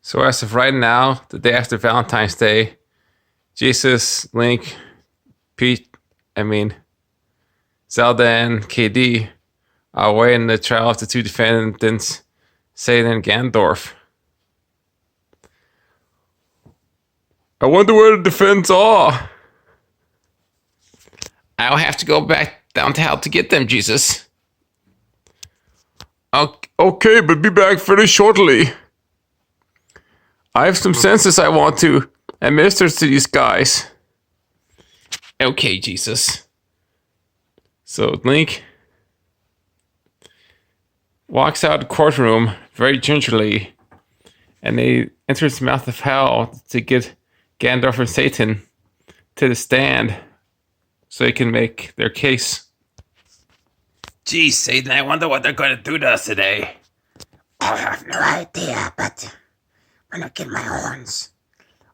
So as of right now, the day after Valentine's Day, Jesus, Link, Zelda and KD are awaiting the trial of the two defendants, Satan and Ganondorf. I wonder where the defendants are. I'll have to go back down to hell to get them, Jesus. Okay, but be back very shortly. I have some senses I want to administer to these guys. Okay, Jesus. So Link walks out of the courtroom very gingerly, and they enter the mouth of hell to get Ganondorf and Satan to the stand so they can make their case. Gee, Satan, I wonder what they're going to do to us today. I have no idea, but when I get my horns,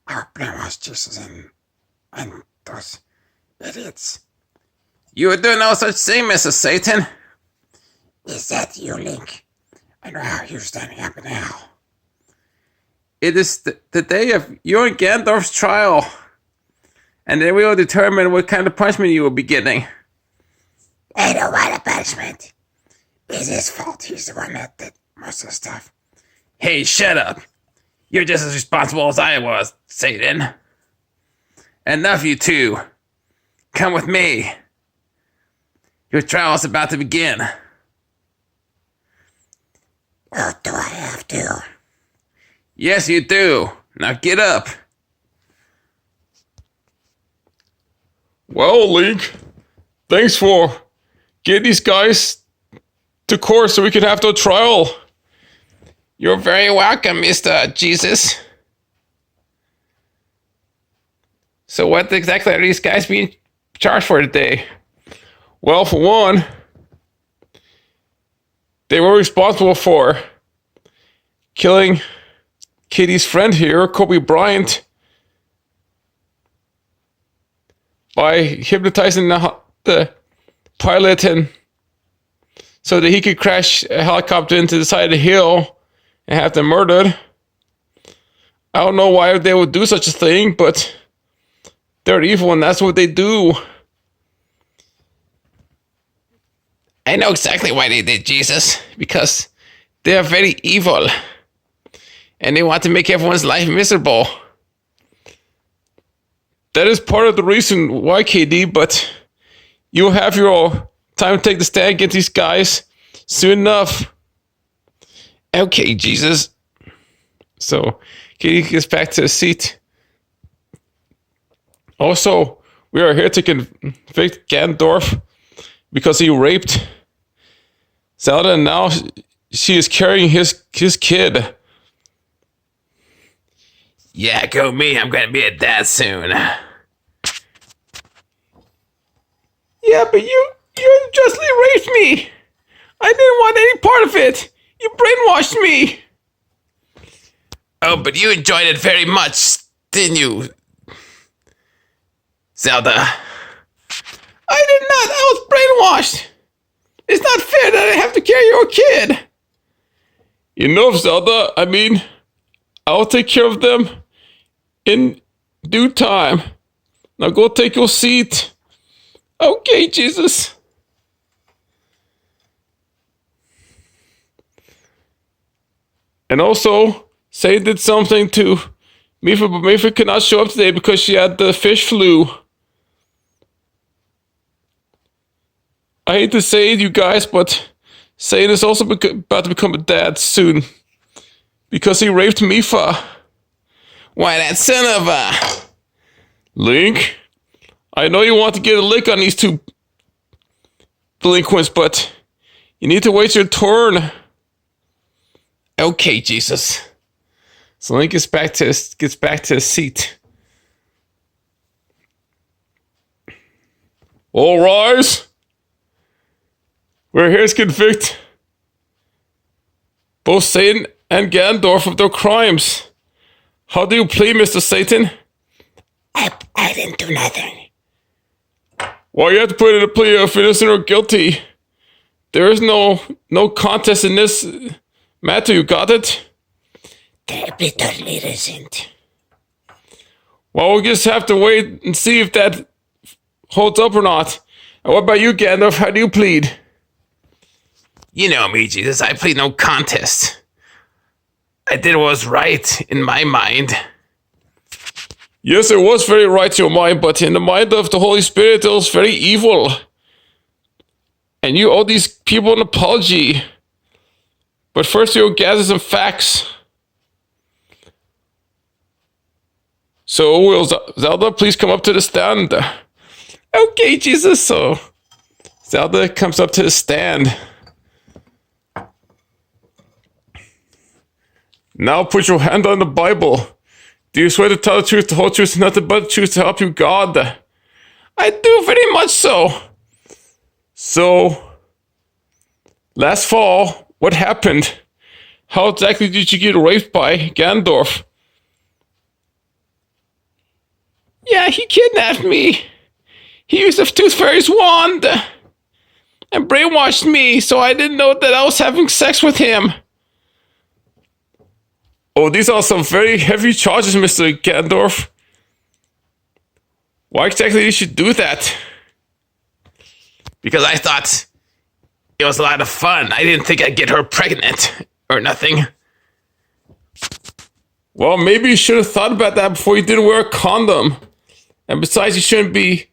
I'll brainwash Jesus and those idiots. You do no such thing, Mr. Satan. Is that you, Link? I know how you're standing up now. It is the day of your and Ganondorf's trial, and then we will determine what kind of punishment you will be getting. I don't want a punishment. It's his fault. He's the one that did most of the stuff. Hey, shut up. You're just as responsible as I was, Satan. Enough, you two. Come with me. Your trial is about to begin. Oh, do I have to? Yes, you do. Now get up. Well, Link, thanks for getting these guys to court so we can have the trial. You're very welcome, Mr. Jesus. So what exactly are these guys being charged for today? Well, for one, they were responsible for killing Katie's friend here, Kobe Bryant, by hypnotizing the pilot and so that he could crash a helicopter into the side of the hill and have them murdered. I don't know why they would do such a thing, but they're evil and that's what they do. I know exactly why they did, Jesus. Because they are very evil. And they want to make everyone's life miserable. That is part of the reason why, KD, but you'll have your time to take the stand against these guys soon enough. Okay, Jesus. So, KD gets back to his seat. Also, we are here to convict Ganondorf because he raped Zelda and now she is carrying his kid. Yeah, go me. I'm going to be a dad soon. Yeah, but you unjustly raped me. I didn't want any part of it. You brainwashed me. Oh, but you enjoyed it very much, didn't you, Zelda? I did not. I was brainwashed. It's not fair that I have to carry your kid. Enough, Zelda. I'll take care of them in due time. Now go take your seat. Okay, Jesus. And also, Say did something to Mifa, but Mifa could not show up today because she had the fish flu. I hate to say it, you guys, but Satan is also about to become a dad soon. Because he raped Mifa. Why, that son of a... Link, I know you want to get a lick on these two delinquents, but you need to wait your turn. Okay, Jesus. So Link gets back to his seat. All rise. We're here to convict both Satan and Ganondorf of their crimes. How do you plead, Mr. Satan? I didn't do nothing. Well, you have to put in a plea of innocent or guilty. There is no contest in this matter. You got it? It literally isn't. Well, we'll just have to wait and see if that holds up or not. And what about you, Gandalf? How do you plead? You know me, Jesus. I plead no contest. I did what was right in my mind. Yes, it was very right to your mind, but in the mind of the Holy Spirit, it was very evil. And you owe these people an apology. But first, you'll gather some facts. So, will Zelda please come up to the stand? Okay, Jesus. So, Zelda comes up to the stand. Now put your hand on the Bible. Do you swear to tell the truth, the whole truth, and nothing but the truth to help you, God? I do very much so. So, last fall, what happened? How exactly did you get raped by Ganondorf? Yeah, he kidnapped me. He used the Tooth Fairy's wand and brainwashed me, so I didn't know that I was having sex with him. Oh, these are some very heavy charges, Mr. Ganondorf. Why exactly did you do that? Because I thought it was a lot of fun. I didn't think I'd get her pregnant or nothing. Well, maybe you should have thought about that before you didn't wear a condom. And besides, you shouldn't be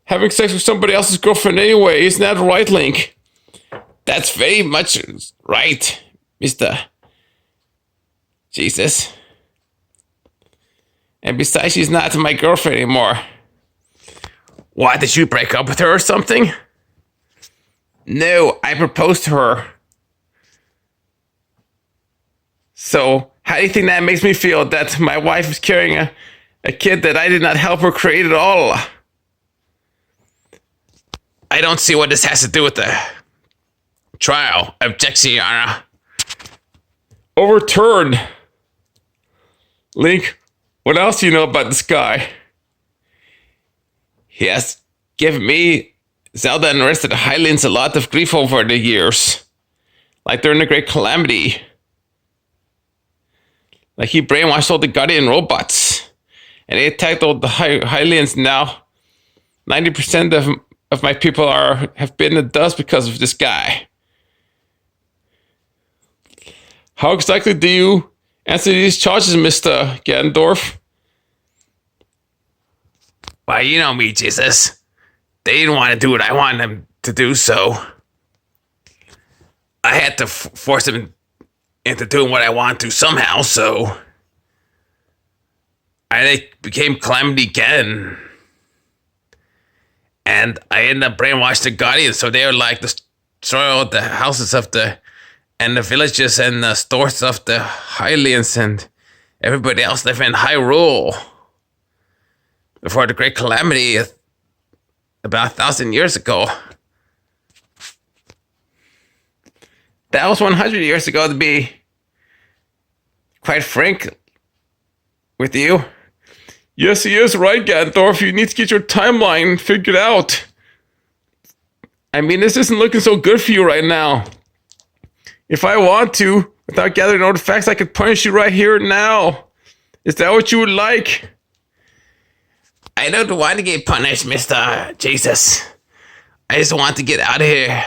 having sex with somebody else's girlfriend anyway. Isn't that right, Link? That's very much right, Mr. Jesus. And besides, she's not my girlfriend anymore. Why, did you break up with her or something? No, I proposed to her. So, how do you think that makes me feel that my wife is carrying a kid that I did not help her create at all? I don't see what this has to do with the trial. Objection, Your Honor. Overturned. Link, what else do you know about this guy? He has given me, Zelda, and the rest of the Highlands a lot of grief over the years. Like during the Great Calamity. Like he brainwashed all the Guardian robots. And they attacked all the Highlands now. 90% of my people have been in the dust because of this guy. How exactly do you answer these charges, Mr. Ganondorf? Why, you know me, Jesus. They didn't want to do what I wanted them to do, so I had to force them into doing what I wanted to somehow, so they became Calamity again. And I ended up brainwashing the Guardians, so they were like destroy all the houses of and the villages and the stores of the Highlands and everybody else living in Hyrule. Before the Great Calamity, about 1,000 years ago. That was 100 years ago, to be quite frank with you. Yes, he is right, Ganondorf. You need to get your timeline figured out. I mean, this isn't looking so good for you right now. If I want to, without gathering all the facts, I could punish you right here and now. Is that what you would like? I don't want to get punished, Mr. Jesus. I just want to get out of here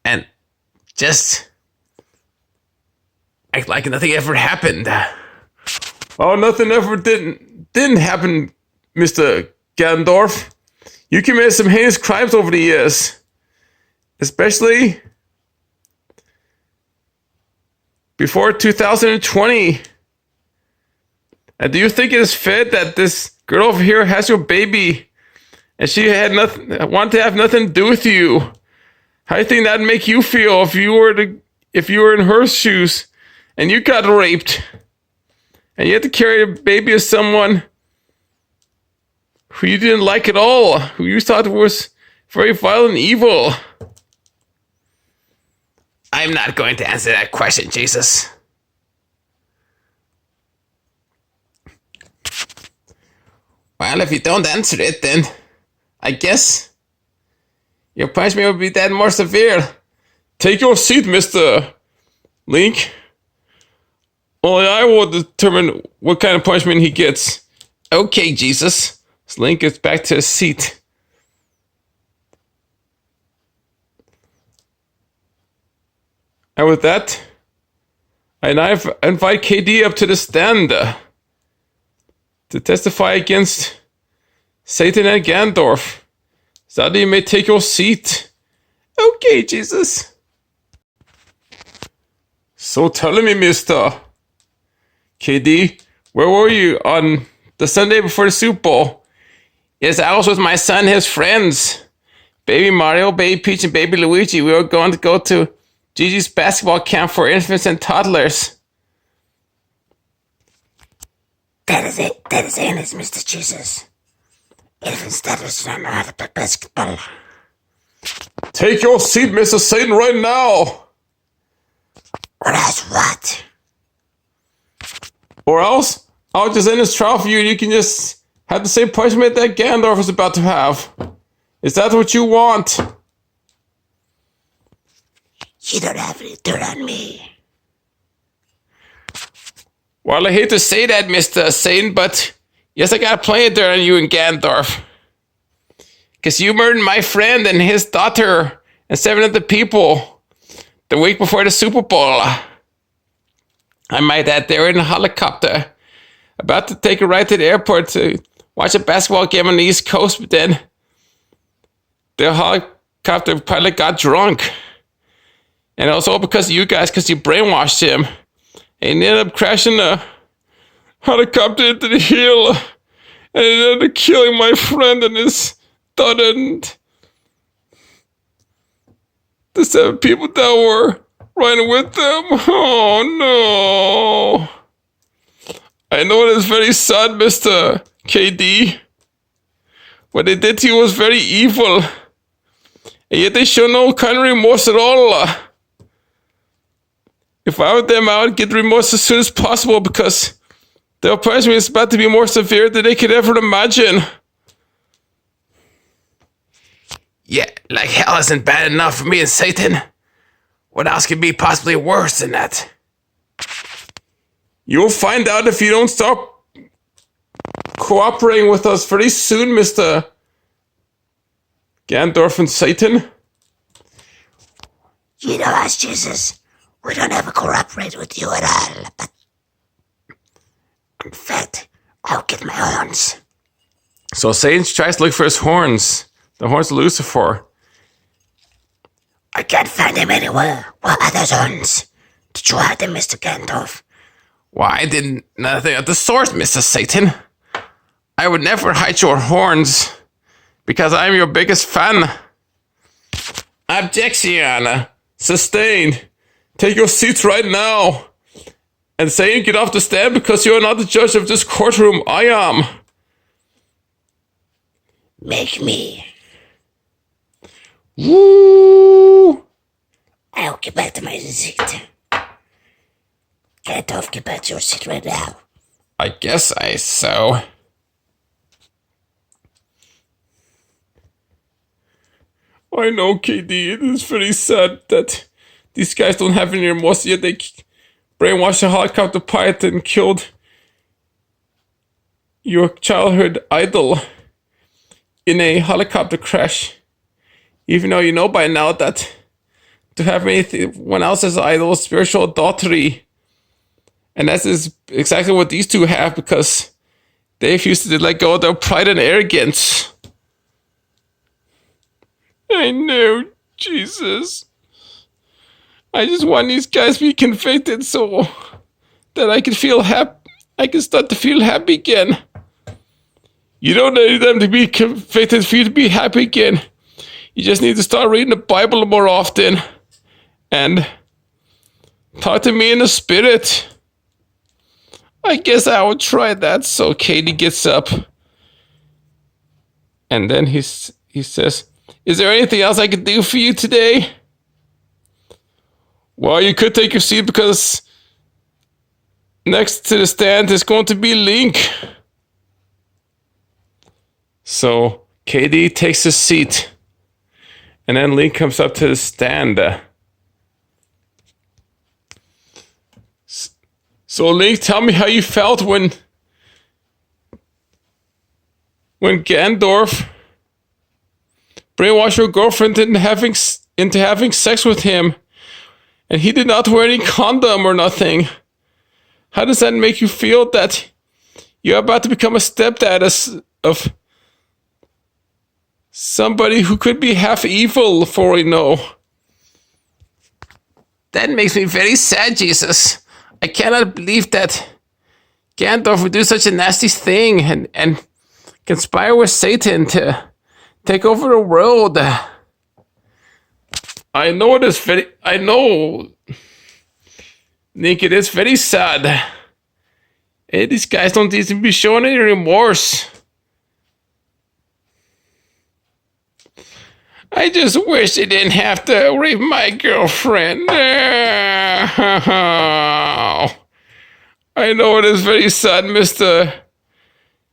and just act like nothing ever happened. Oh, nothing ever didn't happen, Mr. Ganondorf. You committed some heinous crimes over the years. Especially before 2020. And do you think it is fair that this girl over here has your baby and she wanted to have nothing to do with you? How do you think that'd make you feel if you were in her shoes and you got raped and you had to carry a baby of someone who you didn't like at all, who you thought was very violent and evil? I'm not going to answer that question, Jesus. Well, if you don't answer it, then I guess your punishment will be that more severe. Take your seat, Mr. Link. Only I will determine what kind of punishment he gets. Okay, Jesus. So Link gets back to his seat. And with that, I now invite KD up to the stand to testify against Satan and Ganondorf. Zelda, you may take your seat. Okay, Jesus. So tell me, Mr. KD, where were you on the Sunday before the Super Bowl? Yes, I was with my son and his friends. Baby Mario, Baby Peach, and Baby Luigi. We were going to go to Gigi's basketball camp for infants and toddlers. That is it. That is it, Mr. Jesus. Infants that don't know how to play basketball. Take your seat, Mr. Satan, right now. Or else what? Or else, I'll just end this trial for you and you can just have the same punishment that Ganondorf is about to have. Is that what you want? You don't have any dirt on me. Well, I hate to say that, Mr. Satan, but yes, I got plenty of dirt on you and Ganondorf. Because you murdered my friend and his daughter and 7 other people the week before the Super Bowl. I might add, they were in a helicopter about to take a ride to the airport to watch a basketball game on the East Coast, but then the helicopter pilot got drunk. And it was all because of you guys, because you brainwashed him. And he ended up crashing the helicopter into the hill. And he ended up killing my friend and his daughter and the 7 people that were riding with them. Oh no. I know it is very sad, Mr. KD. What they did to you was very evil. And yet they show no kind of remorse at all. If I were them, I would get remorse as soon as possible because their punishment is about to be more severe than they could ever imagine. Yeah, like hell isn't bad enough for me and Satan. What else could be possibly worse than that? You'll find out if you don't stop cooperating with us very soon, Mr. Ganondorf and Satan. You know us, Jesus. We don't ever cooperate with you at all, but in fact, I'll get my horns. So Satan tries to look for his horns. The horns of Lucifer. I can't find them anywhere. What are those horns? Did you hide them, Mr. Ganondorf? Why, I did nothing of the sort, Mr. Satan. I would never hide your horns, because I'm your biggest fan. Objection. Sustained. Take your seats right now. And Satan, get off the stand because you are not the judge of this courtroom. I am. Make me. Woo! I'll get back to my seat. Ganondorf, get back to your seat right now. I guess so. I know, KD. It is very sad that these guys don't have any remorse, yet they brainwashed a helicopter pilot and killed your childhood idol in a helicopter crash. Even though you know by now that to have anyone else's idol is spiritual adultery. And that is exactly what these two have, because they refuse to let go of their pride and arrogance. I know, Jesus. I just want these guys to be convicted so that I can feel happy. I can start to feel happy again. You don't need them to be convicted for you to be happy again. You just need to start reading the Bible more often and talk to me in the spirit. I guess I will try that. So Katie gets up and then he says, "Is there anything else I can do for you today?" Well, you could take your seat because next to the stand is going to be Link. So KD takes his seat. And then Link comes up to the stand. So So Link, tell me how you felt when Ganondorf brainwashed your girlfriend into having sex with him, and he did not wear any condom or nothing. How does that make you feel that you're about to become a stepdad of somebody who could be half evil for we know? That makes me very sad, Jesus. I cannot believe that Ganondorf would do such a nasty thing and conspire with Satan to take over the world. I know, Nick, it is very sad. And these guys don't seem to be showing any remorse. I just wish they didn't have to rape my girlfriend. I know it is very sad, Mr.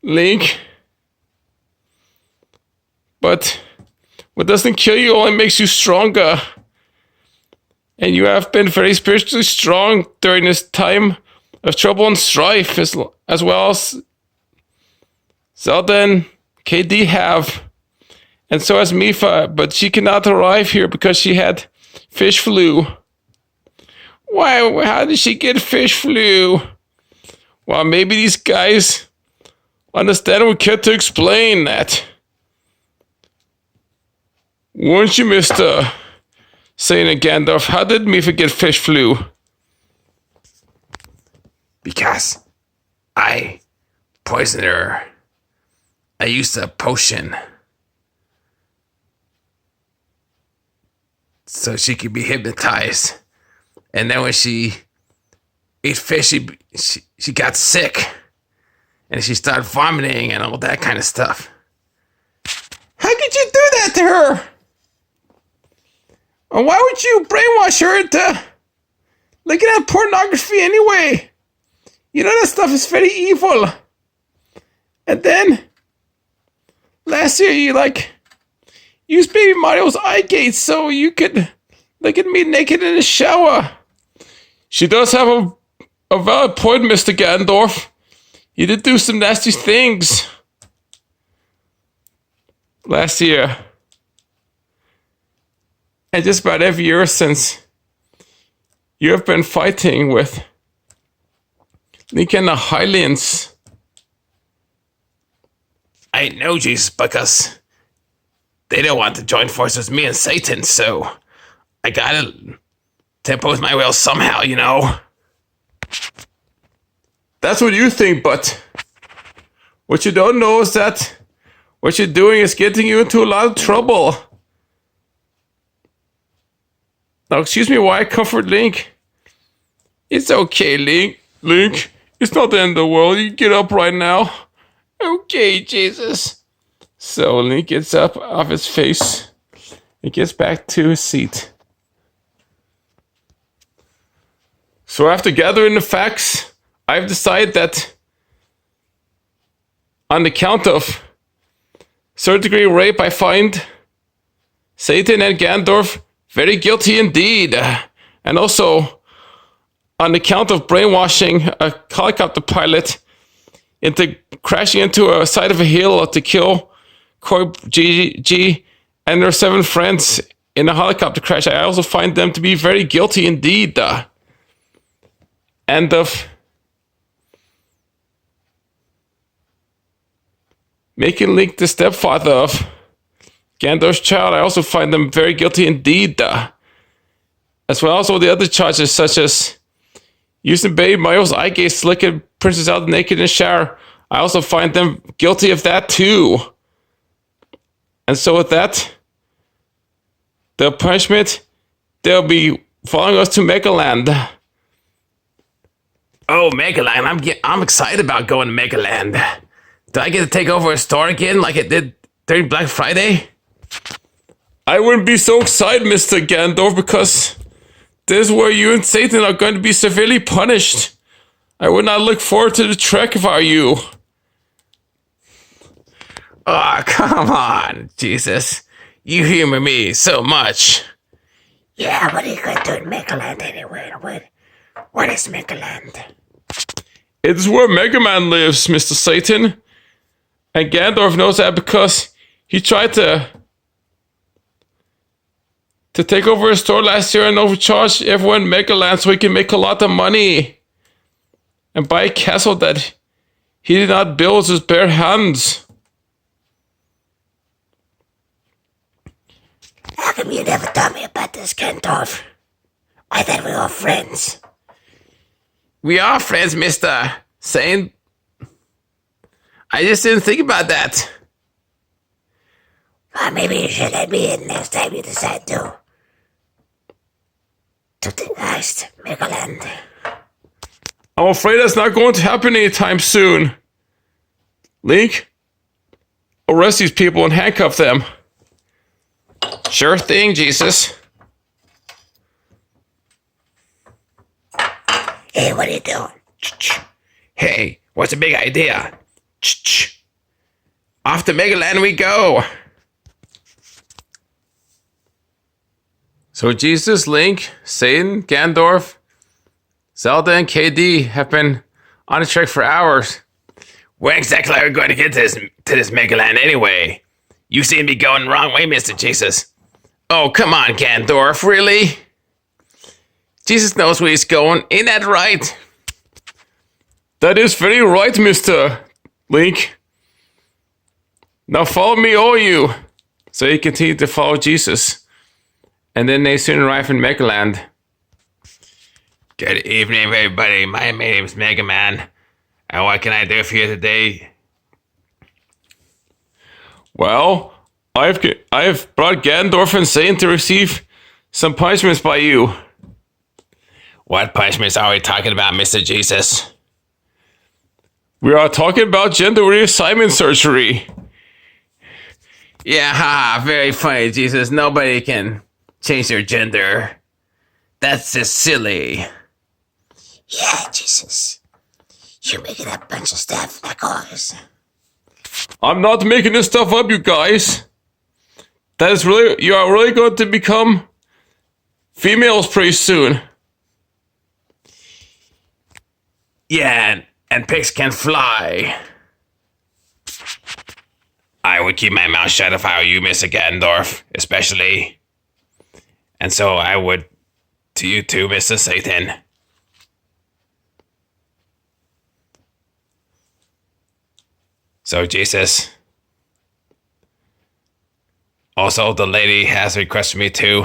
Link. But what doesn't kill you only makes you stronger. And you have been very spiritually strong during this time of trouble and strife, as well as Zelda and KD have. And so has Mifa, but she cannot arrive here because she had fish flu. Why? How did she get fish flu? Well, maybe these guys understand and would care to explain that. Weren't you, Mr. Satan Ganondorf? How did Mifa get fish flu? Because I poisoned her. I used a potion so she could be hypnotized. And then when she ate fish, she got sick. And she started vomiting and all that kind of stuff. How could you do that to her? And why would you brainwash her into looking at pornography anyway? You know that stuff is very evil. And then last year you used Baby Mario's eye gates so you could look at me naked in the shower. She does have a valid point, Mr. Ganondorf. You did do some nasty things last year. And just about every year since, you have been fighting with Link and the Highlands. I know, Jesus, because they don't want to join forces with me and Satan, so I gotta impose my will somehow, you know. That's what you think, but what you don't know is that what you're doing is getting you into a lot of trouble. Now, excuse me while I comfort Link. It's okay, Link. Link, it's not the end of the world. You get up right now. Okay, Jesus. So Link gets up off his face and gets back to his seat. So after gathering the facts, I've decided that on the count of third degree rape, I find Satan and Ganondorf very guilty indeed. And also on the count of brainwashing a helicopter pilot into crashing into a side of a hill to kill Corey G and their 7 friends in a helicopter crash, I also find them to be very guilty indeed. And of making Link the stepfather of Ganondorf's child, I also find them very guilty indeed. As well as all the other charges, such as using Baby Mario's eye gaze to look at Princess Zelda naked in the shower. I also find them guilty of that too. And so with that, the punishment, they'll be following us to Megaland. Oh, Megaland! I'm excited about going to Megaland. Do I get to take over a store again like it did during Black Friday? I wouldn't be so excited, Mr. Ganondorf, because this is where you and Satan are going to be severely punished. I would not look forward to the trek if I were you. Oh, come on, Jesus. You humor me so much. Yeah, what are you going to do in Megaland anyway? What is Megaland? It's where Megaman lives, Mr. Satan. And Ganondorf knows that because he tried to take over his store last year and overcharge everyone in Megaland so he can make a lot of money. And buy a castle that he did not build with his bare hands. How come you never told me about this, Ganondorf? I thought we were friends. We are friends, Mr. Satan. I just didn't think about that. Well, maybe you should let me in next time you decide to the heist, Megaland. I'm afraid that's not going to happen anytime soon. Link, arrest these people and handcuff them. Sure thing, Jesus. Hey, what are you doing? Hey, what's the big idea? Off to Megaland we go. So Jesus, Link, Satan, Ganondorf, Zelda, and KD have been on a trek for hours. When exactly are we going to get to this Megaland anyway? You seem to be going the wrong way, Mr. Jesus. Oh, come on, Ganondorf, really? Jesus knows where he's going, ain't that right? That is very right, Mr. Link. Now follow me, all you. So he continued to follow Jesus. And then they soon arrive in Megaland. Good evening, everybody. My name's Mega Man. And what can I do for you today? Well, I've brought Ganondorf and Satan to receive some punishments by you. What punishments are we talking about, Mr. Jesus? We are talking about gender reassignment surgery. Yeah, haha, very funny, Jesus. Nobody can change their gender. That's just silly. Yeah, Jesus. You're making up a bunch of stuff like always. I'm not making this stuff up, you guys. That is really, you are really going to become females pretty soon. Yeah, and pigs can fly. I would keep my mouth shut if I were you, Mr. Ganondorf, especially. And so I would to you too, Mr. Satan. So, Jesus. Also, the lady has requested me too.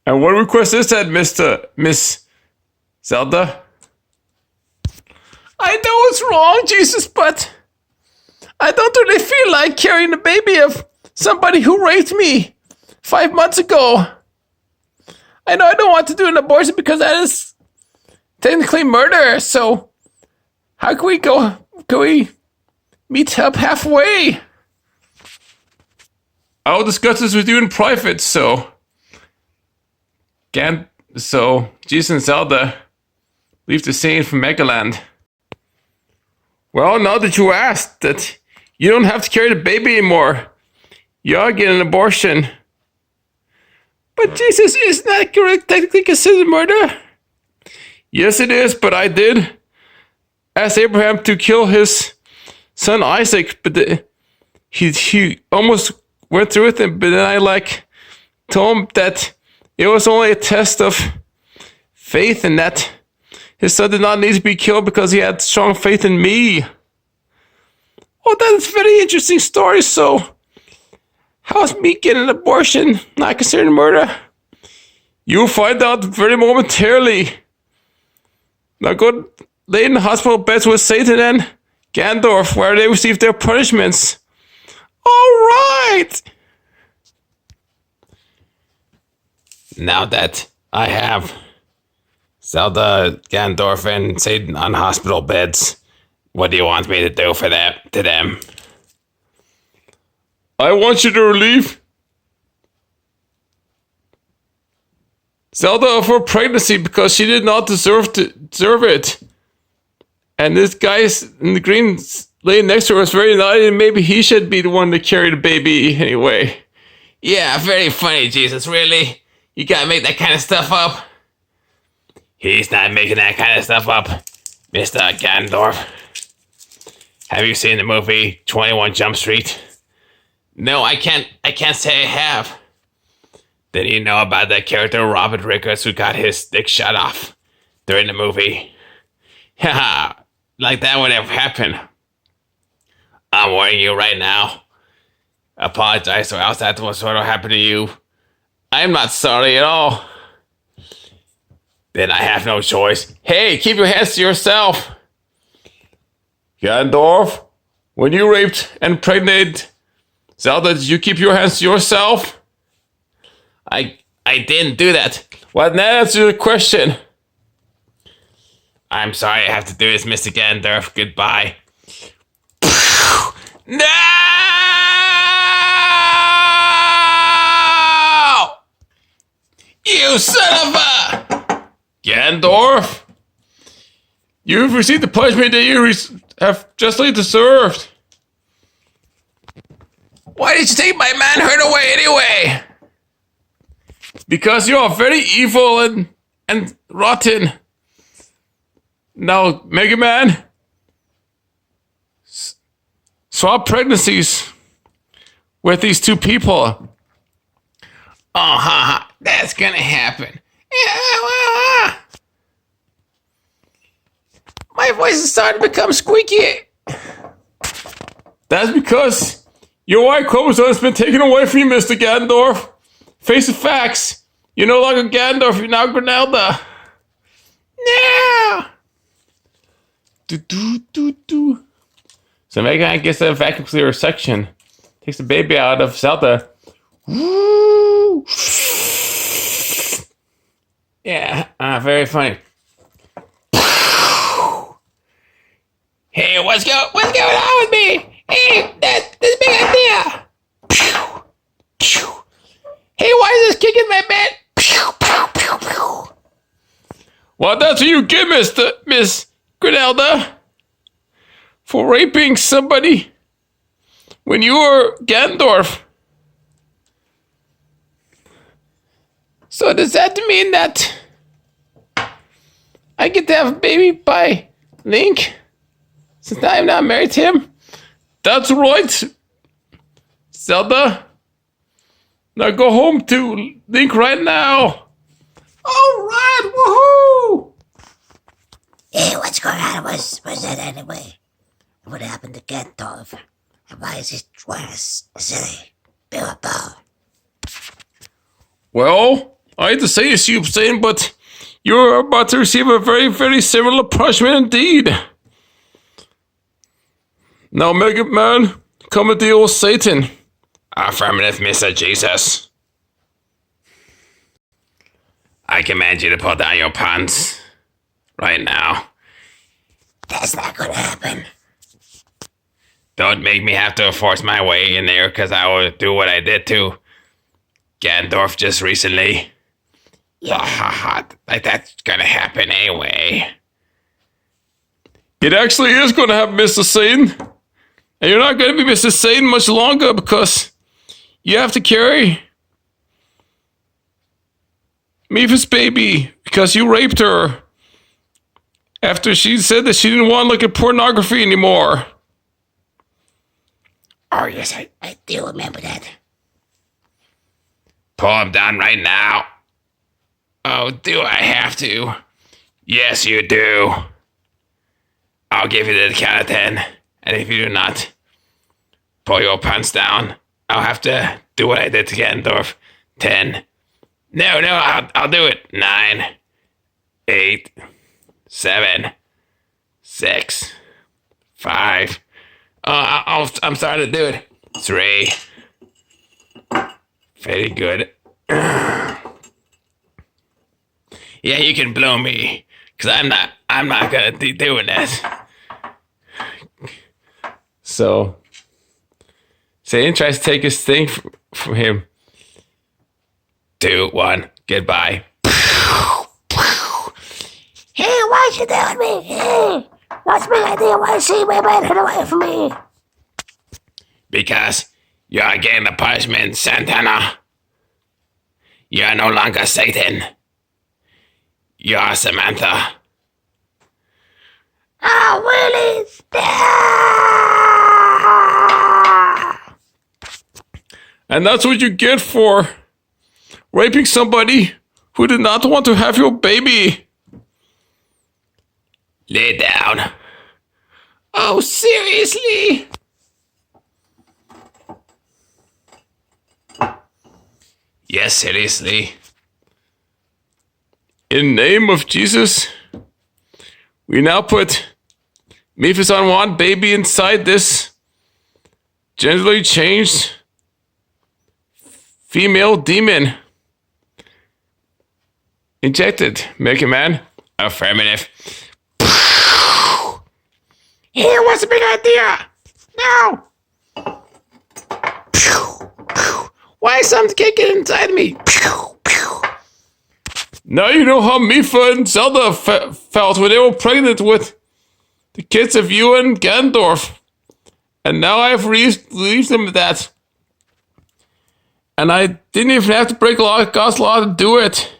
And what request is that, Miss Zelda? I know it's wrong, Jesus, but I don't really feel like carrying the baby of somebody who raped me 5 months ago. I know I don't want to do an abortion because that is technically murder, so how can we go? Can we meet up halfway? I'll discuss this with you in private, so Jesus and Zelda leave the scene from Megaland. Well, now that you asked, that you don't have to carry the baby anymore. You are getting an abortion. But Jesus, isn't that technically considered murder? Yes, it is, but I did ask Abraham to kill his son Isaac, but he almost went through with it, but then I told him that it was only a test of faith and that his son did not need to be killed because he had strong faith in me. Oh, that's a very interesting story. So, how's me getting an abortion not considered murder? You'll find out very momentarily. Now go lay in the hospital beds with Satan and Ganondorf, where they receive their punishments. All right. Now that I have Zelda, Ganondorf, and Satan on hospital beds, what do you want me to do for that to them? I want you to relieve Zelda of her pregnancy because she did not deserve it. And this guy in the green laying next to her was very naughty, and maybe he should be the one to carry the baby anyway. Yeah, very funny, Jesus, really? You gotta make that kind of stuff up? He's not making that kind of stuff up, Mr. Ganondorf. Have you seen the movie 21 Jump Street? No, I can't say I have. Then you know about that character Robert Rickers who got his dick shot off during the movie. Haha, like that would ever happen. I'm warning you right now. Apologize or else that will sort of happen to you. I'm not sorry at all. Then I have no choice. Hey, keep your hands to yourself. Ganondorf, when you raped and impregnated Zelda, did you keep your hands to yourself? I didn't do that. Well, now answer the question. I'm sorry I have to do this, Mr. Ganondorf. Goodbye. No! You son of a... Ganondorf? You've received the punishment that you have justly deserved. Why did you take my manhood away anyway? Because you are very evil and rotten. Now, Mega Man, swap pregnancies with these two people. Oh, haha, that's gonna happen. My voice is starting to become squeaky. That's because your white chromosome has been taken away from you, Mr. Ganondorf. Face the facts. You're no longer Ganondorf, you're now Granelda. No! Do. So Megaland gets a vacuum cleaner section. Takes the baby out of Zelda. Woo! Yeah, very funny. Hey, what's going on with me? Hey, that's a big idea. Hey, why is this kicking my bed? Well, that's what you get, Miss Granelda, for raping somebody when you were Ganondorf. So does that mean that I get to have a baby by Link? Since I'm not married to him? That's right, Zelda. Now go home to Link right now. All right, woohoo! Hey, what's going on? What's that anyway? What happened to Ganondorf? And why is he wearing a silly billboard? Well, I hate to say this, you saying, but you're about to receive a very, very similar punishment indeed. Now, Mega Man, come and deal with Satan. Affirmative, Mr. Jesus. I command you to pull down your pants right now. That's not gonna happen. Don't make me have to force my way in there, because I will do what I did to Ganondorf just recently. Yeah. Like that's gonna happen anyway. It actually is going to happen, Mr. Satan. And you're not going to be Mr. Satan much longer because you have to carry Mipha's baby because you raped her after she said that she didn't want to look at pornography anymore. Oh, yes, I do remember that. Pull him down right now. Oh, do I have to? Yes, you do. I'll give you the count of 10. And if you do not pull your pants down, I'll have to do what I did to Ganondorf. 10. No, I'll do it. 9, 8, 7, 6, 5. I'm starting to do it. 3. Very good. Yeah, you can blow me, cause I'm not gonna be doing that. So, Satan tries to take his thing from him. 2, 1, goodbye. Hey, why'd you do me? Hey, what's my idea? Why is she my manhood away from me? Because you are getting the punishment, Santana. You are no longer Satan. You're Samantha. Oh, really? And that's what you get for raping somebody who did not want to have your baby. Lay down. Oh, seriously? Yes, seriously. In the name of Jesus, we now put Memphis Unwanted baby inside this gently changed female demon. Injected, Mega Man. Affirmative. Here was a big idea. Now. Why something can't get inside me? Now you know how Mifa and Zelda felt when they were pregnant with the kids of you and Ganondorf. And now I've relieved them of that. And I didn't even have to break God's law to do it.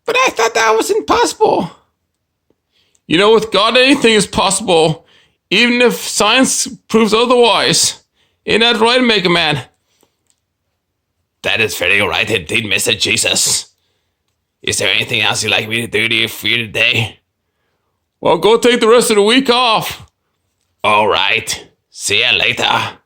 But I thought that was impossible. You know, with God, anything is possible, even if science proves otherwise. Ain't that right, Mega Man? That is very right indeed, Mr. Jesus. Is there anything else you'd like me to do for you today? Well, go take the rest of the week off. All right. See you later.